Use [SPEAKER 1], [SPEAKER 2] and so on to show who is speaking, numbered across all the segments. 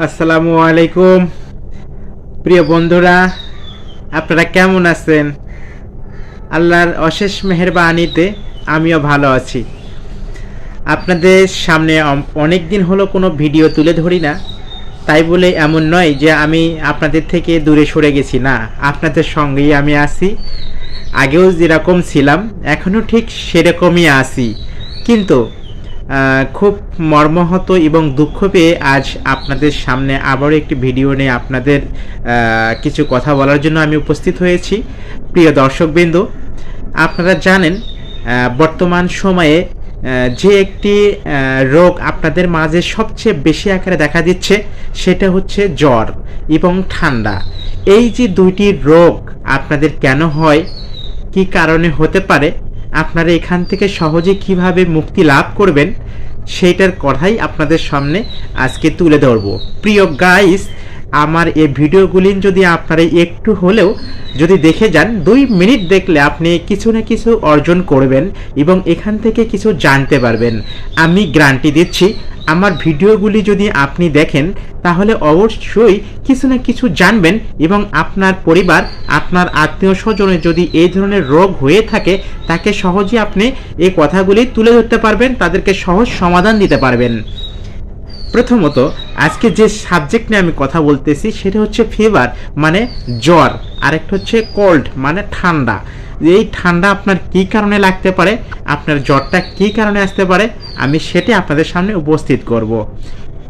[SPEAKER 1] আসসালামু আলাইকুম প্রিয় বন্ধুরা, আপনারা কেমন আছেন? আল্লাহর অশেষ মেহেরবানিতে আমিও ভালো আছি। আপনাদের সামনে অনেক দিন হলো কোনো ভিডিও তুলে ধরি না, তাই বলে এমন নয় যে আমি আপনাদের থেকে দূরে সরে গেছি। না, আপনাদের সঙ্গেই আমি আছি। আগেও যেরকম ছিলাম এখনও ঠিক সেরকমই আছি, কিন্তু খুব মর্মাহত এবং দুঃখ পেয়ে আজ আপনাদের সামনে আবারও একটি ভিডিও নিয়ে আপনাদের কিছু কথা বলার জন্য আমি উপস্থিত হয়েছি। প্রিয় দর্শকবৃন্দ, আপনারা জানেন বর্তমান সময়ে যে একটি রোগ আপনাদের মাঝে সবচেয়ে বেশি আকারে দেখা দিচ্ছে সেটা হচ্ছে জ্বর এবং ঠান্ডা। এই যে দুইটি রোগ আপনাদের কেন হয়, কি কারণে হতে পারে, আপনারা এখান থেকে সহজে কিভাবে মুক্তি লাভ করবেন সেইটার কথাই আপনাদের সামনে আজকে তুলে ধরব। প্রিয় গাইস, আমার এই ভিডিওগুলি যদি আপনারা একটু হলেও যদি দেখে যান, 2 মিনিট দেখলে আপনি কিছু না কিছু অর্জন করবেন এবং এখান থেকে কিছু জানতে পারবেন। আমি গ্যারান্টি দিচ্ছি, আমার ভিডিওগুলি যদি আপনি দেখেন তাহলে অবশ্যই কিছু না কিছু জানবেন এবং আপনার পরিবার, আপনার আত্মীয় স্বজনের যদি এই ধরনের রোগ হয়ে থাকে তাকে সহজে আপনি এই কথাগুলি তুলে ধরতে পারবেন, তাদেরকে সহজ সমাধান দিতে পারবেন। প্রথমত, আজকে যে সাবজেক্ট নিয়ে আমি কথা বলতেছি সেটা হচ্ছে ফিভার মানে জ্বর, আরেকটা হচ্ছে কোল্ড মানে ঠান্ডা। এই ঠান্ডা আপনার কি কারণে লাগতে পারে, আপনার জ্বরটা কি কারণে আসতে পারে, আমি সেটাই আপনাদের সামনে উপস্থিত করব।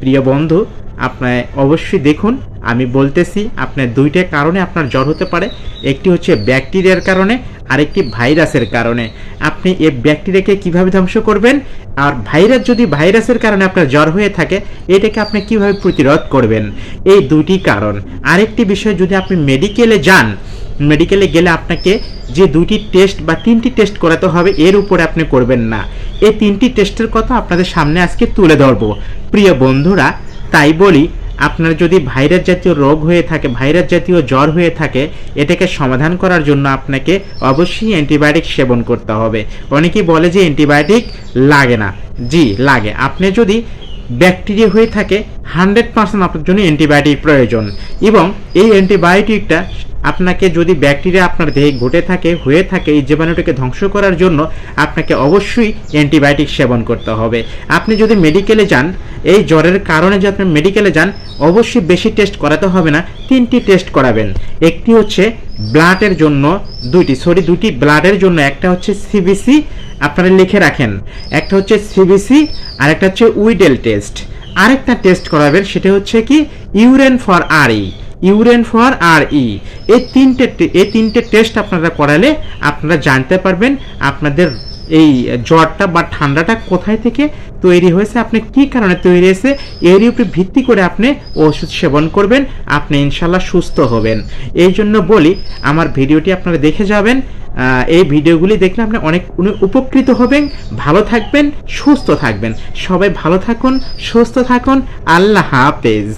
[SPEAKER 1] প্রিয় বন্ধু, আপনার অবশ্যই দেখুন, আমি বলতেছি আপনার দুইটা কারণে আপনার জ্বর হতে পারে। একটি হচ্ছে ব্যাকটেরিয়ার কারণে, আরেকটি ভাইরাসের কারণে। আপনি এই ব্যাকটেরিয়াকে কিভাবে ধ্বংস করবেন, আর ভাইরাসের কারণে আপনার জ্বর হয়ে থাকে এটাকে আপনি কিভাবে প্রতিরোধ করবেন, এই দুইটি কারণ। আরেকটি বিষয়, যদি আপনি মেডিকেলে যান, মেডিকেলে গেলে আপনাকে যে 2টি টেস্ট বা 3টি টেস্ট করাতে হবে, এর উপরে আপনি করবেন না। এই 3টি টেস্টের কথা আপনাদের সামনে আজকে তুলে ধরবো। প্রিয় বন্ধুরা, তাই বলি, আপনার যদি ভাইরাস জাতীয় রোগ হয়ে থাকে, ভাইরাস জাতীয় জ্বর হয়ে থাকে, এটাকে সমাধান করার জন্য আপনাকে অবশ্যই অ্যান্টিবায়োটিক সেবন করতে হবে। অনেকেই বলে যে অ্যান্টিবায়োটিক লাগে না। জি, লাগে। আপনি যদি ব্যাকটেরিয়া হয়ে থাকে 100% আপনার জন্য অ্যান্টিবায়োটিক প্রয়োজন, এবং এই অ্যান্টিবায়োটিকটা আপনাকে যদি ব্যাকটেরিয়া আপনার দেহে ঘটে থাকে, হয়ে থাকে, এই জীবাণুটাকে ধ্বংস করার জন্য আপনাকে অবশ্যই অ্যান্টিবায়োটিক সেবন করতে হবে। আপনি যদি মেডিকেলে যান, এই জ্বরের কারণে যদি আপনি মেডিকেলে যান, অবশ্যই বেশি টেস্ট করাতে হবে না, 3টি টেস্ট করাবেন। একটি হচ্ছে ব্লাডের জন্য, দুটি ব্লাডের জন্য। একটা হচ্ছে সিবিসি, আপনারা লিখে রাখেন, একটা হচ্ছে সিবিসি আর একটা হচ্ছে উইডেল টেস্ট। আরেকটা টেস্ট করাবেন, সেটা হচ্ছে কি ইউরেন ফর আরই, এই তিনটে টেস্ট আপনারা করালে আপনারা জানতে পারবেন আপনাদের এই জ্বরটা বা ঠান্ডাটা কোথায় থেকে তৈরি হয়েছে, আপনি কি কারণে তৈরি হয়েছে, এর উপরে ভিত্তি করে আপনি ওষুধ সেবন করবেন, আপনি ইনশাল্লাহ সুস্থ হবেন। এই জন্য বলি, আমার ভিডিওটি আপনারা দেখে যাবেন। এই ভিডিওগুলি দেখলে আপনি অনেক উপকৃত হবেন, ভালো থাকবেন, সুস্থ থাকবেন। সবাই ভালো থাকুন, সুস্থ থাকুন। আল্লাহ হাফেজ।